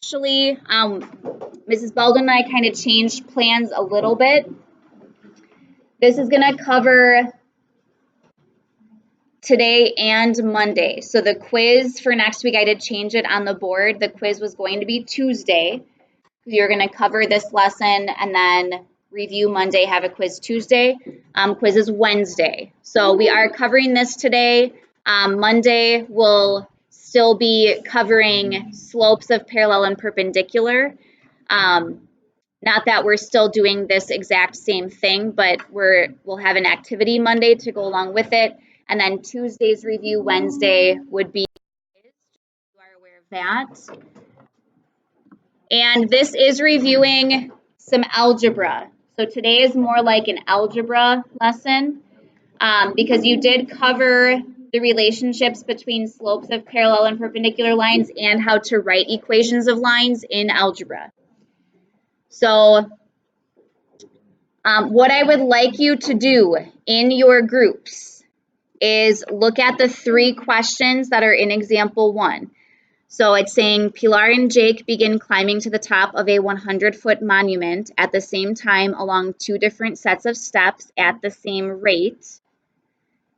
Actually, Mrs. Belden and I kind of changed plans a little bit. This is going to cover today and Monday. So the quiz for next week, I did change it on the board. The quiz was going to be Tuesday. You're going to cover this lesson and then review Monday, have a quiz Tuesday. Quiz is Wednesday. So we are covering this today. Monday will still be covering slopes of parallel and perpendicular. Not that we're still doing this exact same thing, but we'll have an activity Monday to go along with it. And then Tuesday's review, Wednesday would be, you are aware of that. And this is reviewing some algebra. So today is more like an algebra lesson because you did cover the relationships between slopes of parallel and perpendicular lines and how to write equations of lines in algebra. So what I would like you to do in your groups is look at the 3 questions that are in example 1. So it's saying Pilar and Jake begin climbing to the top of a 100-foot monument at the same time along 2 different sets of steps at the same rate.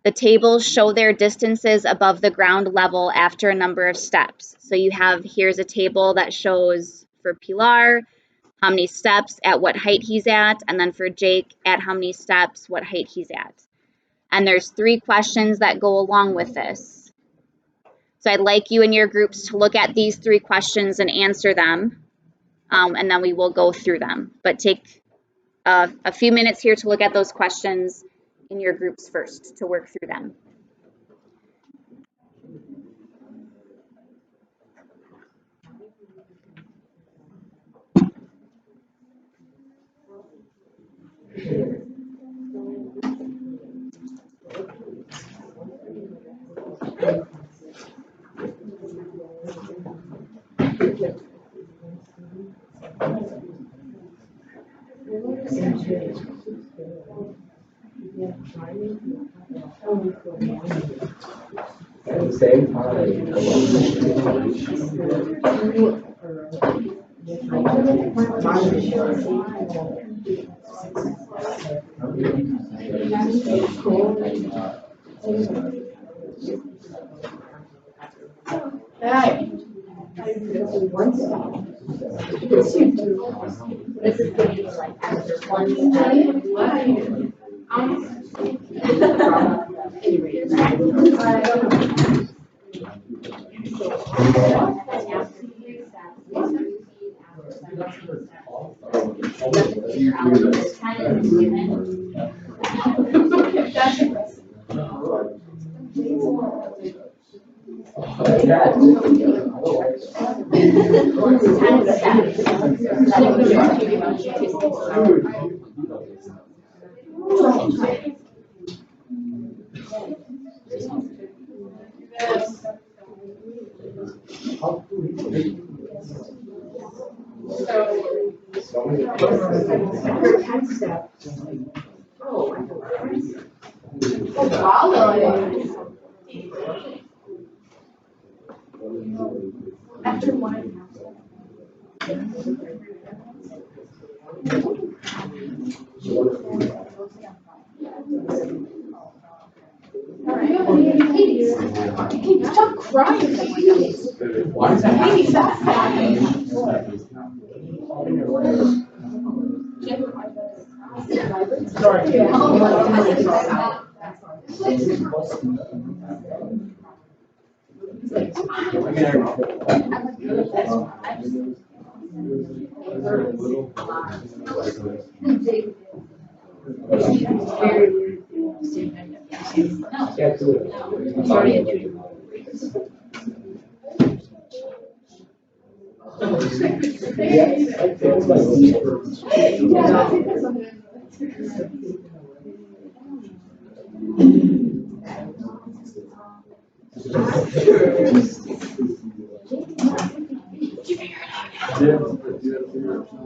The tables show their distances above the ground level after a number of steps. So you have, here's a table that shows for Pilar how many steps at what height he's at, and then for Jake at how many steps, what height he's at. And there's 3 questions that go along with this. So I'd like you in your groups to look at these 3 questions and answer them, and then we will go through them. But take a few minutes here to look at those questions in your groups first to work through them. At the same time, After 1.5. Hey, stop crying. Why is that?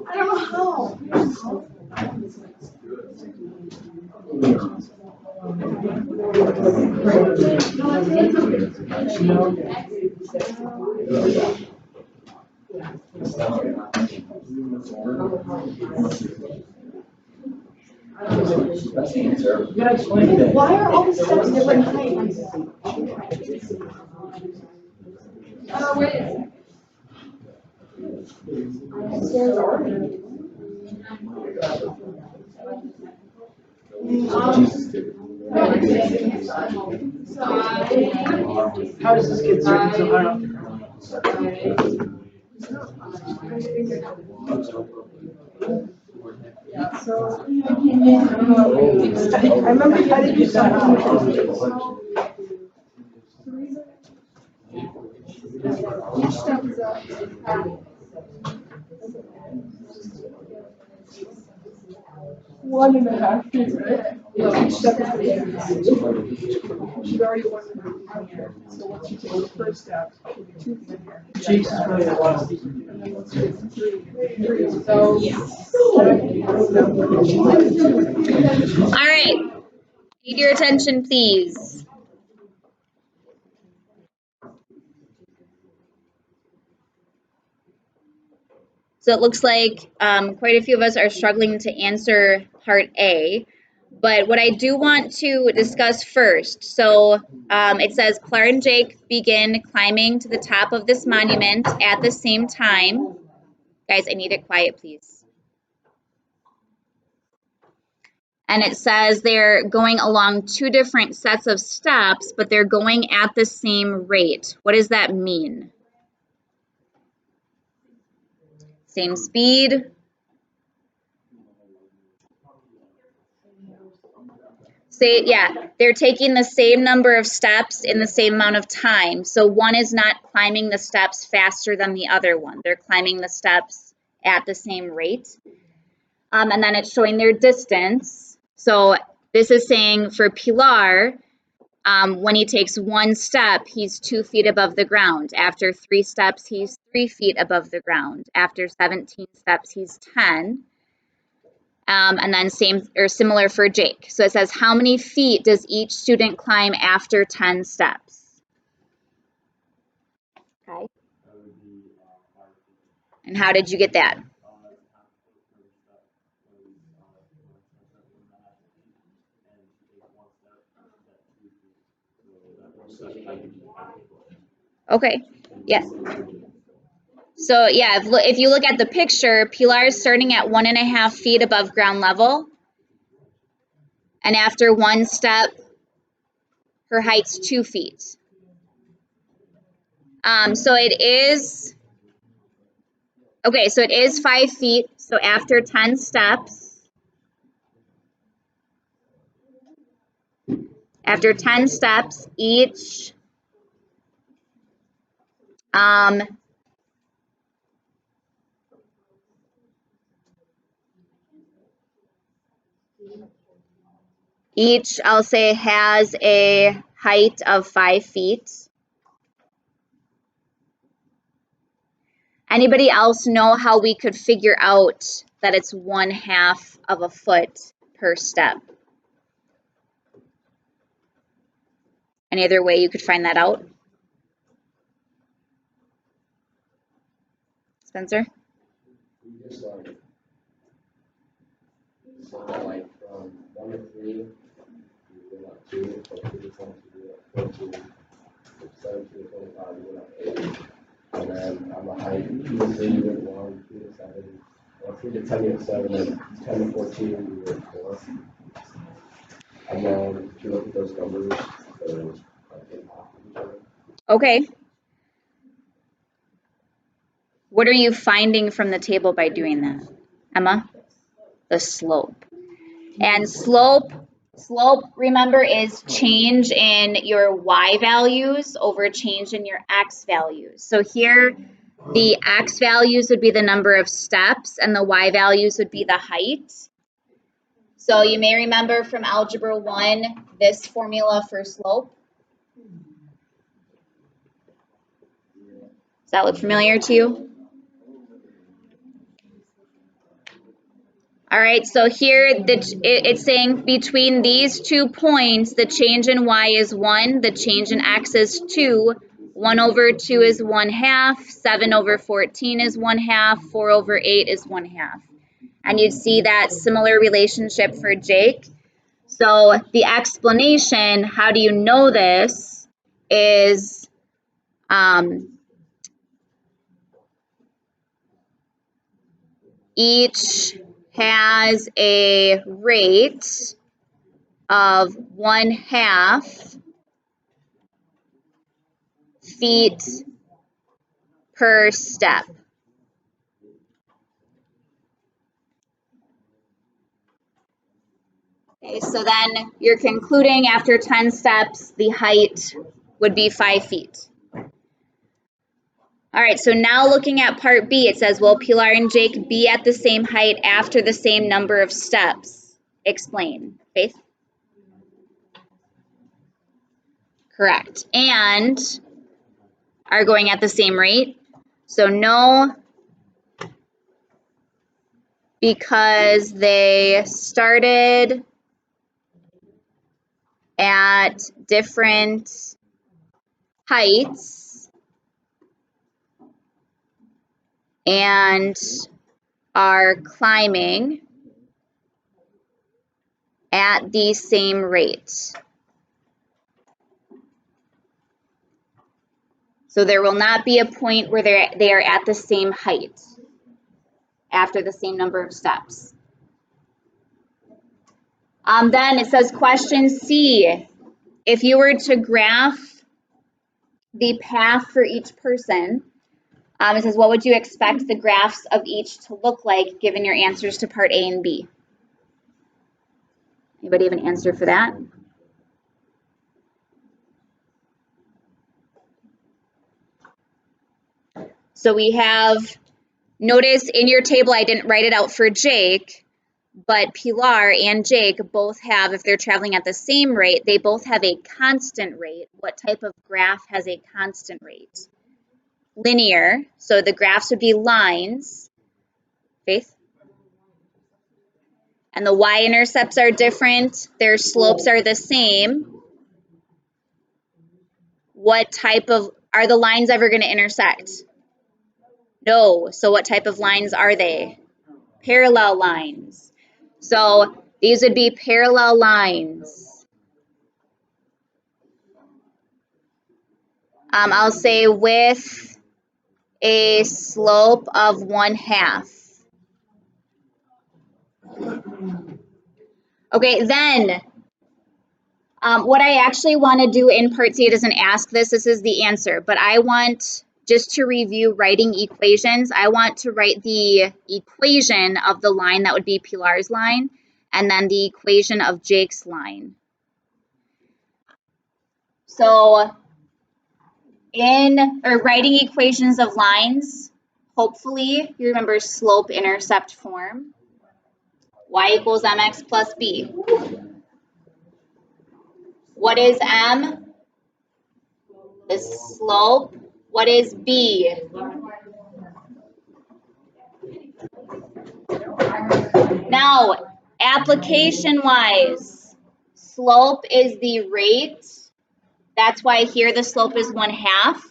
I don't know how. That's the answer. You gotta explain it. Why are all the steps different heights? Wait. Stairs are. Jesus did. How does this get certain so high off the ground? I remember you had to do something. Each step is a 1.5 feet, right? Yeah, each step is a she's already won the so once you take the first step, it'll be 2 feet here. Jesus really wants to. And then once you get to 3, so All right. Need your attention, please. So it looks like quite a few of us are struggling to answer part A. But what I do want to discuss first, so it says Pilar and Jake begin climbing to the top of this monument at the same time. Guys, I need it quiet, please. And it says they're going along 2 different sets of steps, but they're going at the same rate. What does that mean? Same speed. They're taking the same number of steps in the same amount of time. So one is not climbing the steps faster than the other one. They're climbing the steps at the same rate. And then it's showing their distance. So this is saying for Pilar, when he takes 1 step, he's 2 feet above the ground. After 3 steps, he's 3 feet above the ground. After 17 steps, he's 10. And then same or similar for Jake. So it says, how many feet does each student climb after 10 steps? Okay. And how did you get that? Okay, yeah. So yeah, if you look at the picture, Pilar is starting at 1.5 feet above ground level. And after 1 step, her height's 2 feet. So it is, okay, so it is 5 feet. So after 10 steps, each each, I'll say, has a height of 5 feet. Anybody else know how we could figure out that it's 1/2 of a foot per step? Any other way you could find that out? Spencer? Just like from 1 to 3, you went up 2, from 3 to 22, you went up 14, from 17 to 25, you went up 8. And then on the height, 2 to 3, you went 1, 2 to 7, 3 to 10, you went 7, and 10 to 14, you went 4. And then if you look at those numbers, they're like in half of each other. Okay. What are you finding from the table by doing that? Emma? The slope. And slope, remember, is change in your y values over change in your x values. So here, the x values would be the number of steps and the y values would be the height. So you may remember from Algebra 1, this formula for slope. Does that look familiar to you? All right, so here it's saying between these 2 points, the change in y is 1, the change in x is 2, 1 over 2 is 1/2, 7 over 14 is 1/2, 4 over 8 is 1/2. And you'd see that similar relationship for Jake. So the explanation, how do you know this, is each has a rate of 1/2 feet per step. Okay, so then you're concluding after 10 steps, the height would be 5 feet. All right, so now looking at part B, it says, will Pilar and Jake be at the same height after the same number of steps? Explain. Faith? Correct. And are going at the same rate? So no, because they started at different heights and are climbing at the same rate. So there will not be a point where they are at the same height after the same number of steps. Then it says question C. If you were to graph the path for each person, it says, what would you expect the graphs of each to look like given your answers to part A and B? Anybody have an answer for that? So we have, notice in your table, I didn't write it out for Jake, but Pilar and Jake both have, if they're traveling at the same rate, they both have a constant rate. What type of graph has a constant rate? Linear, so the graphs would be lines. Faith? And the y-intercepts are different. Their slopes are the same. What type of, are the lines ever going to intersect? No. So what type of lines are they? Parallel lines. So these would be parallel lines. I'll say with a slope of 1/2. Okay, then what I actually want to do in part C, it doesn't ask this is the answer, but I want, just to review writing equations, I want to write the equation of the line that would be Pilar's line, and then the equation of Jake's line. So writing equations of lines, hopefully you remember slope-intercept form. Y equals mx plus b. What is m? The slope. What is b? Now, application-wise, slope is the rate. That's why here the slope is 1/2.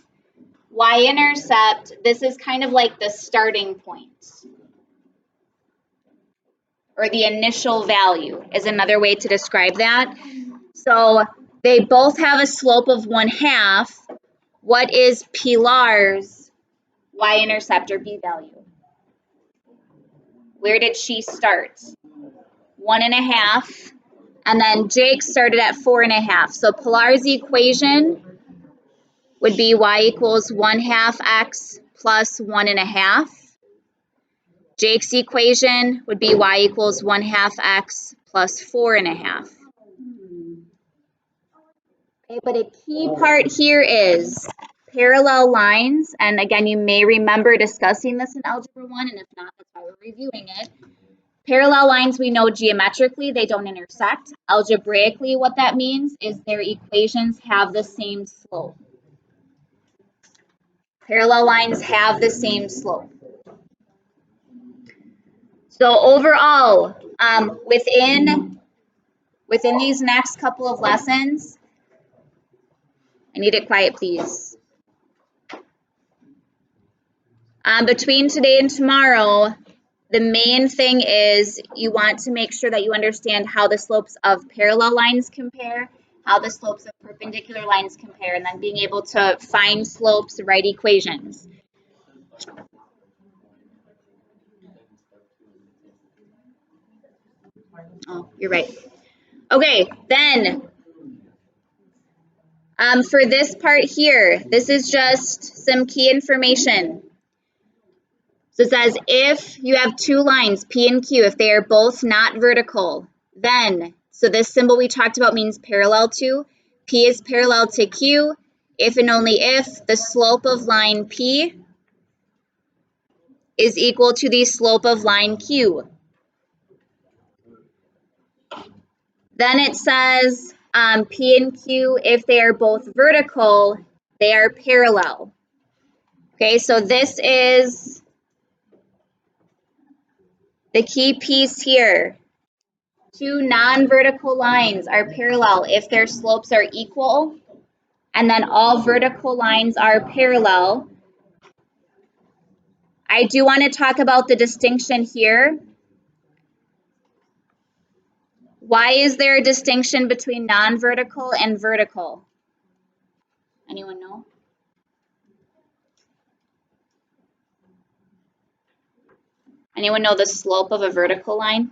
Y-intercept, this is kind of like the starting point, or the initial value is another way to describe that. So they both have a slope of 1/2. What is Pilar's y-intercept or b value? Where did she start? 1.5. And then Jake started at 4.5. So Pilar's equation would be y equals 1/2 x plus 1.5. Jake's equation would be y equals 1/2 x plus 4.5. Okay, but a key part here is parallel lines, and again, you may remember discussing this in Algebra 1, and if not, that's why we're reviewing it. Parallel lines, we know geometrically, they don't intersect. Algebraically, what that means is their equations have the same slope. Parallel lines have the same slope. So overall, within these next couple of lessons, I need it quiet, please. Between today and tomorrow, the main thing is you want to make sure that you understand how the slopes of parallel lines compare, how the slopes of perpendicular lines compare, and then being able to find slopes, write equations. Oh, you're right. Okay, then for this part here, this is just some key information. So it says if you have two lines, P and Q, if they are both not vertical, then, so this symbol we talked about means parallel to, P is parallel to Q, if and only if the slope of line P is equal to the slope of line Q. Then it says P and Q, if they are both vertical, they are parallel. Okay, so this is the key piece here. Two non-vertical lines are parallel if their slopes are equal, and then all vertical lines are parallel. I do want to talk about the distinction here. Why is there a distinction between non-vertical and vertical? Anyone know? Anyone know the slope of a vertical line?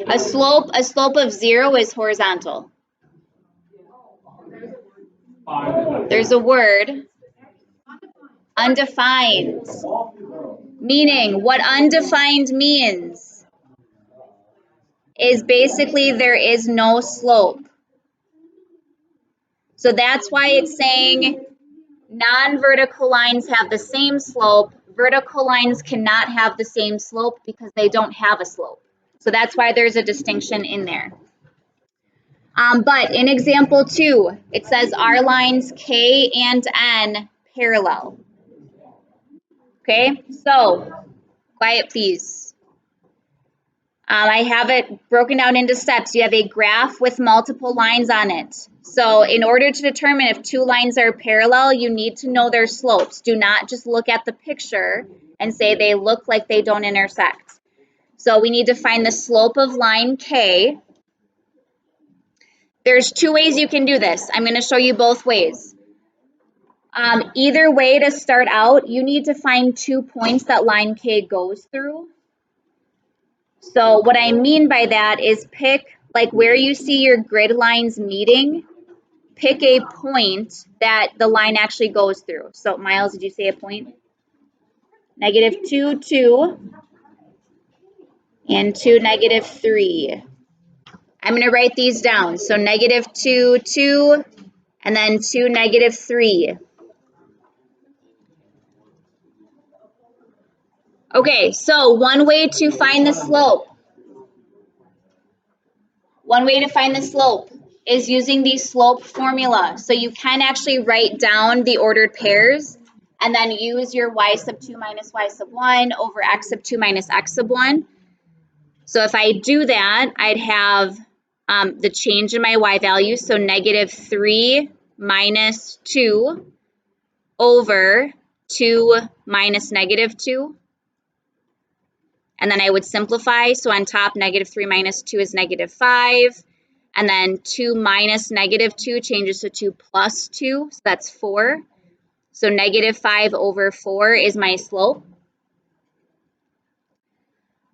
A slope of 0 is horizontal. There's a word, undefined. Meaning, what undefined means is basically there is no slope. So that's why it's saying non-vertical lines have the same slope. Vertical lines cannot have the same slope because they don't have a slope. So that's why there's a distinction in there. But in example 2, it says our lines K and N parallel. Okay, so quiet please. I have it broken down into steps. You have a graph with multiple lines on it. So in order to determine if two lines are parallel, you need to know their slopes. Do not just look at the picture and say they look like they don't intersect. So we need to find the slope of line K. There's two ways you can do this. I'm going to show you both ways. Either way to start out, you need to find 2 points that line K goes through. So what I mean by that is pick, like where you see your grid lines meeting, pick a point that the line actually goes through. So Miles, did you say a point? -2, 2, and 2, -3. I'm going to write these down. So -2, 2, and then 2, -3. Okay, so one way to find the slope. One way to find the slope is using the slope formula. So you can actually write down the ordered pairs and then use your y sub 2 minus y sub 1 over x sub 2 minus x sub 1. So if I do that, I'd have the change in my y value, so -3 minus 2 over 2 minus -2. And then I would simplify. So on top, -3 minus 2 is -5. And then 2 minus -2 changes to 2 plus 2. So that's 4. So -5 over 4 is my slope.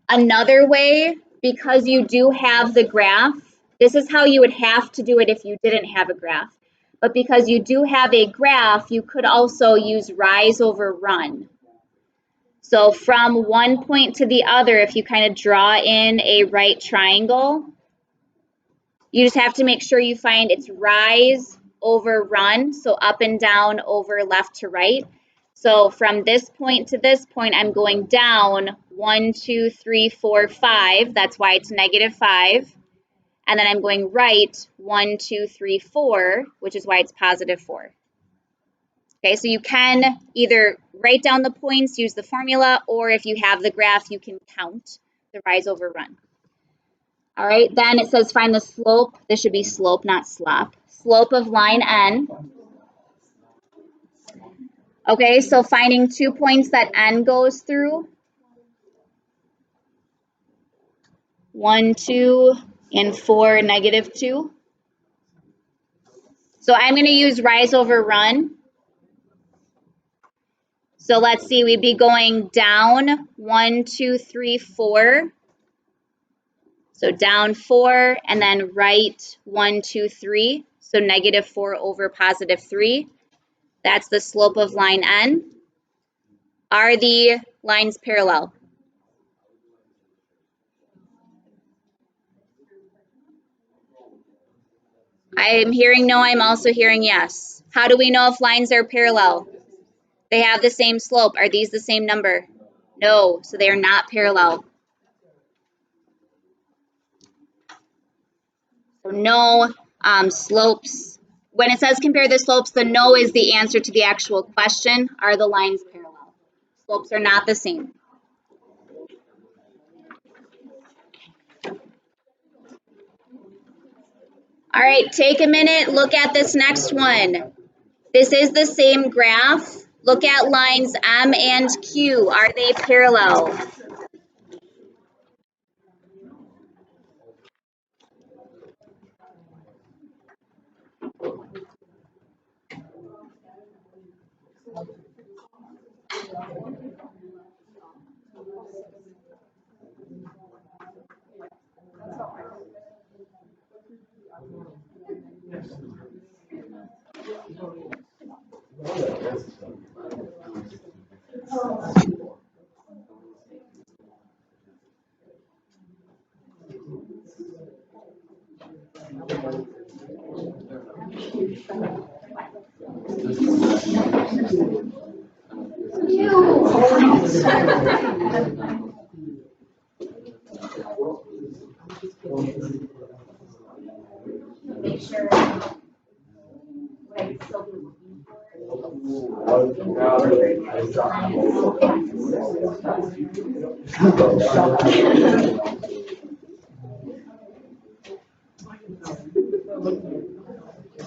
Another way, because you do have the graph, this is how you would have to do it if you didn't have a graph. But because you do have a graph, you could also use rise over run. So from one point to the other, if you kind of draw in a right triangle, you just have to make sure you find it's rise over run, so up and down over left to right. So from this point to this point, I'm going down 1, 2, 3, 4, 5. That's why it's -5. And then I'm going right 1, 2, 3, 4, which is why it's +4. Okay, so you can either write down the points, use the formula, or if you have the graph, you can count the rise over run. All right, then it says find the slope. This should be slope, not slop. Slope of line N. Okay, so finding 2 points that N goes through. 1, 2, and 4, -2. So I'm going to use rise over run. So let's see, we'd be going down 1, 2, 3, 4. So down 4, and then right 1, 2, 3. So -4 over +3. That's the slope of line N. Are the lines parallel? I'm hearing no, I'm also hearing yes. How do we know if lines are parallel? They have the same slope. Are these the same number? No, so they are not parallel. So no slopes. When it says compare the slopes, the no is the answer to the actual question. Are the lines parallel? Slopes are not the same. All right, take a minute, look at this next one. This is the same graph. Look at lines M and Q. Are they parallel?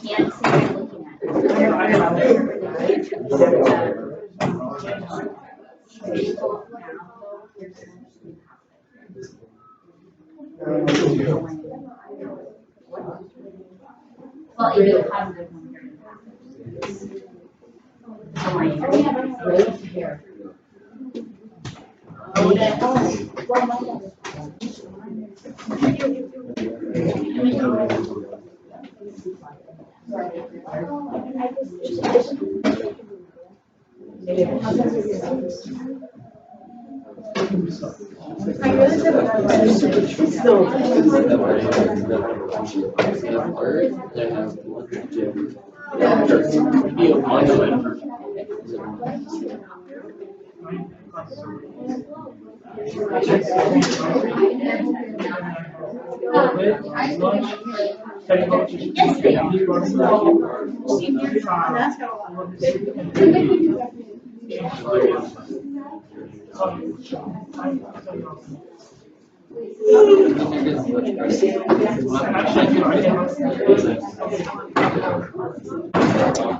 Can't see what you're looking at. Well, you do a positive one here.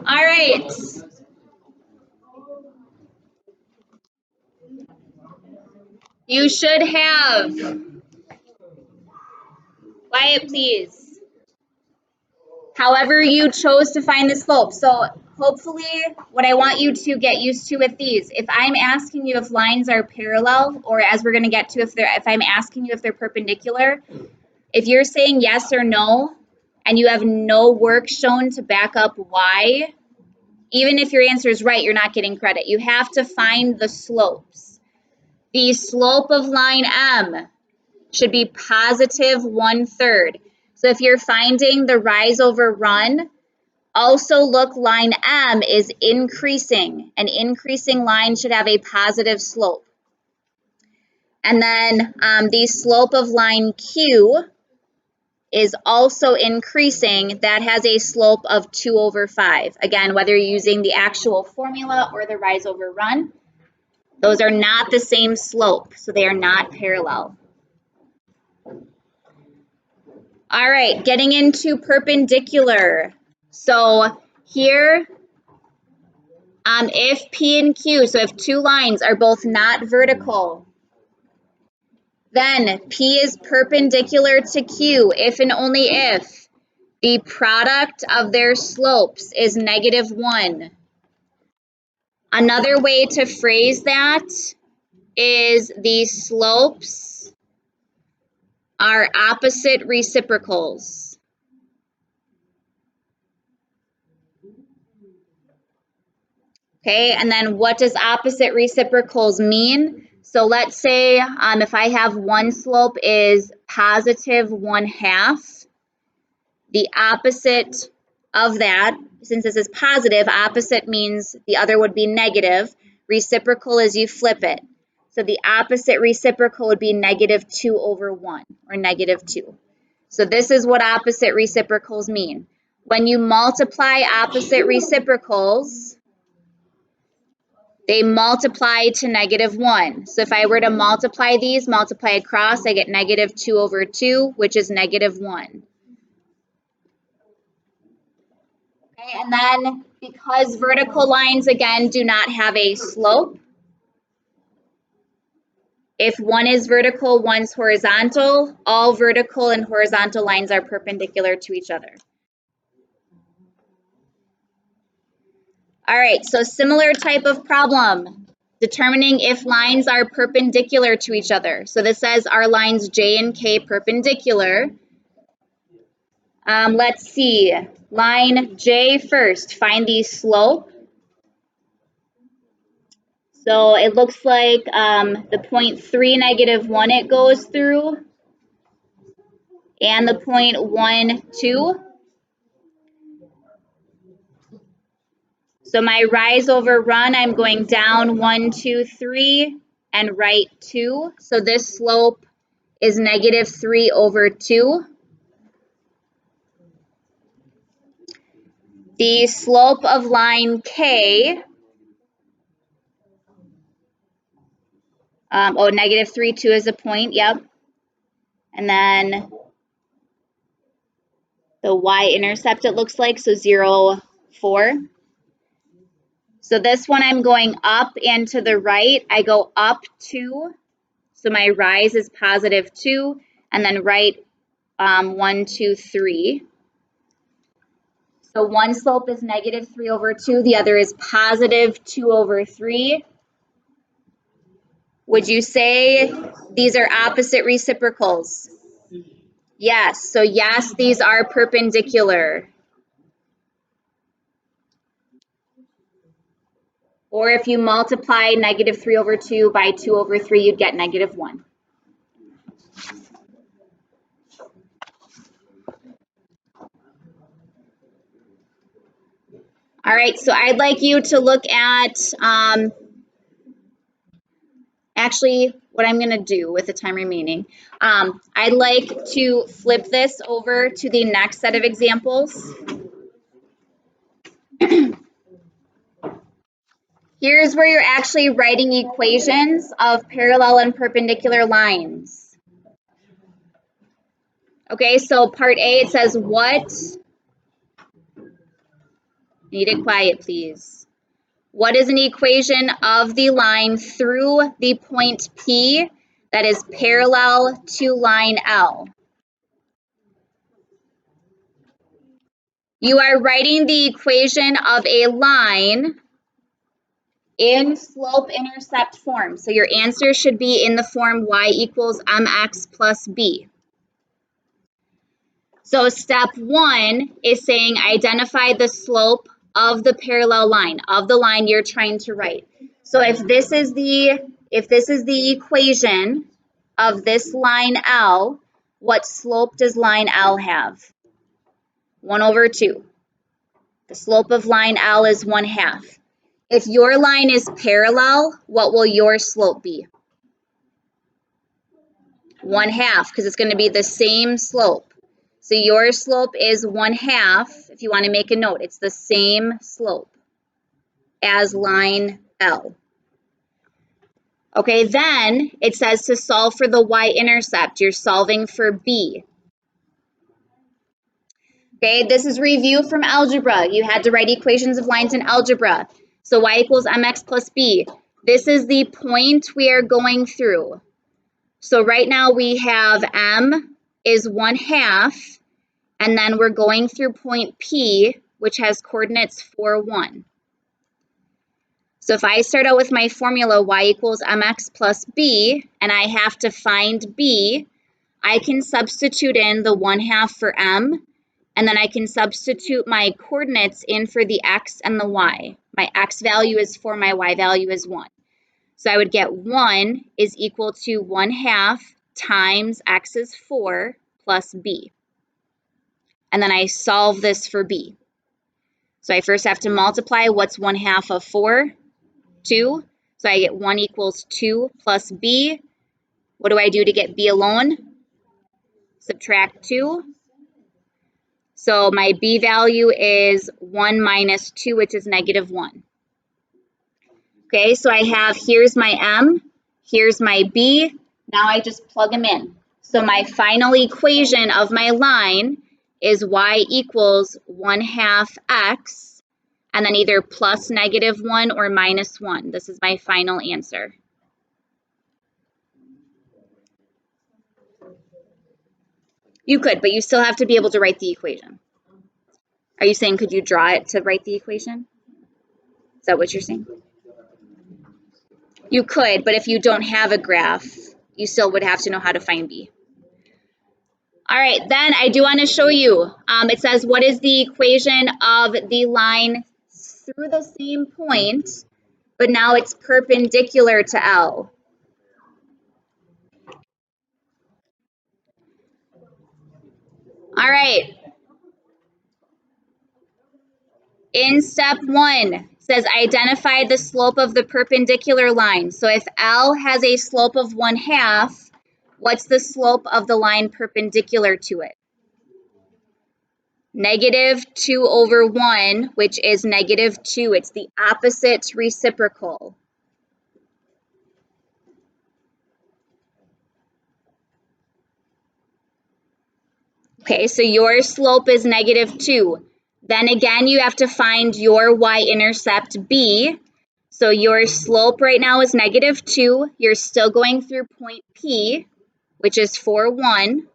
All right. You should have. Quiet, please. However you chose to find the slope. So hopefully what I want you to get used to with these, if I'm asking you if lines are parallel, or as we're going to get to if I'm asking you if they're perpendicular, if you're saying yes or no, and you have no work shown to back up why, even if your answer is right, you're not getting credit. You have to find the slopes. The slope of line M should be positive 1/3. So if you're finding the rise over run, also look, line M is increasing. An increasing line should have a positive slope. And then the slope of line Q is also increasing. That has a slope of 2/5. Again, whether you're using the actual formula or the rise over run, those are not the same slope, so they are not parallel. All right, getting into perpendicular. So here, if P and Q, so if two lines are both not vertical, then P is perpendicular to Q if and only if the product of their slopes is -1. Another way to phrase that is the slopes are opposite reciprocals. Okay, and then what does opposite reciprocals mean? So let's say if I have one slope is +1/2, the opposite of that, since this is positive, opposite means the other would be negative. Reciprocal is you flip it. So the opposite reciprocal would be -2/1 or -2. So this is what opposite reciprocals mean. When you multiply opposite reciprocals, they multiply to -1. So if I were to multiply these, multiply across, I get -2/2, which is -1. Okay, and then because vertical lines, again, do not have a slope, if one is vertical, one's horizontal, all vertical and horizontal lines are perpendicular to each other. All right, so similar type of problem, determining if lines are perpendicular to each other. So this says, are lines J and K perpendicular? Let's see, line J first, find the slope. So it looks like the point 3, -1 it goes through, and the point 1, 2. So my rise over run, I'm going down 1, 2, 3, and right 2. So this slope is -3/2. The slope of line K, -3, 2 is a point, yep. And then the y-intercept, it looks like, so 0, 4. So this one I'm going up and to the right, I go up 2. So my rise is +2, and then right 1, 2, 3. So one slope is -3/2, the other is +2/3. Would you say these are opposite reciprocals? Yes, so yes, these are perpendicular. Or if you multiply -3/2 by 2/3, you'd get -1. All right, so I'd like you to look at, actually, what I'm going to do with the time remaining, I'd like to flip this over to the next set of examples. Here's where you're actually writing equations of parallel and perpendicular lines. Okay, so part A, it says what? Need it quiet, please. What is an equation of the line through the point P that is parallel to line L? You are writing the equation of a line in slope-intercept form. So your answer should be in the form y = mx plus b. So step 1 is saying identify the slope of the parallel line, of the line you're trying to write. So if this is the equation of this line L, what slope does line L have? 1/2. The slope of line L is 1/2. If your line is parallel, what will your slope be? 1/2, because it's going to be the same slope. So your slope is 1/2. If you want to make a note, it's the same slope as line L. Okay, then it says to solve for the y-intercept. You're solving for B. Okay, this is review from algebra. You had to write equations of lines in algebra. So y equals mx plus b. This is the point we are going through. So right now we have m is 1/2, and then we're going through point P, which has coordinates 4, 1. So if I start out with my formula y equals mx plus b, and I have to find b, I can substitute in the 1/2 for m, and then I can substitute my coordinates in for the x and the y. My x value is 4, my y value is 1. So I would get 1 is equal to 1/2 times x is 4 plus b. And then I solve this for b. So I first have to multiply. What's 1/2 of 4? 2. So I get 1 equals 2 plus b. What do I do to get b alone? Subtract 2. So my b value is 1 minus 2, which is -1. Okay, so I have, here's my m, here's my b. Now I just plug them in. So my final equation of my line is y equals 1/2 x, and then either plus -1 or -1. This is my final answer. You could, but you still have to be able to write the equation. Are you saying could you draw it to write the equation? Is that what you're saying? You could, but if you don't have a graph, you still would have to know how to find b. All right, then I do want to show you. It says, what is the equation of the line through the same point, but now it's perpendicular to L? All right. In step 1, it says identify the slope of the perpendicular line. So if L has a slope of 1/2, what's the slope of the line perpendicular to it? -2/1, which is -2. It's the opposite reciprocal. Okay, so your slope is -2. Then again, you have to find your y-intercept b. So your slope right now is -2. You're still going through point P, which is 4, 1.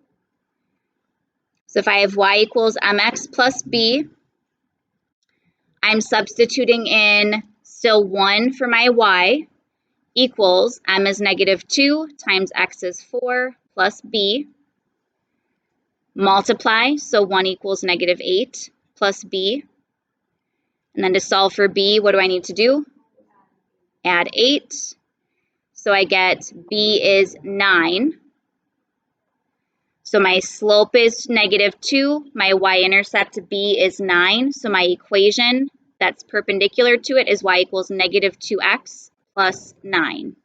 So if I have y equals mx plus b, I'm substituting in still 1 for my y, equals m is -2 times x is 4 plus b. Multiply, so 1 equals -8 plus b. And then to solve for b, what do I need to do? Add 8. So I get b is 9. So my slope is -2. My y-intercept b is 9. So my equation that's perpendicular to it is y equals -2x plus 9.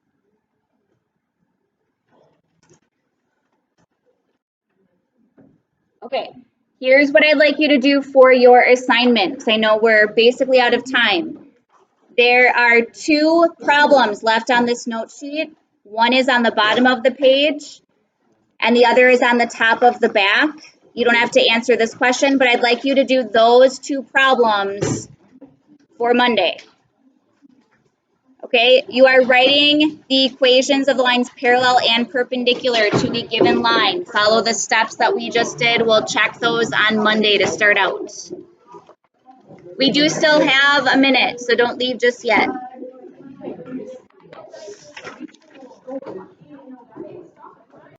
Okay, here's what I'd like you to do for your assignment, because I know we're basically out of time. There are 2 problems left on this note sheet. One is on the bottom of the page, and the other is on the top of the back. You don't have to answer this question, but I'd like you to do those 2 problems for Monday. Okay, you are writing the equations of the lines parallel and perpendicular to the given line. Follow the steps that we just did. We'll check those on Monday to start out. We do still have a minute, so don't leave just yet.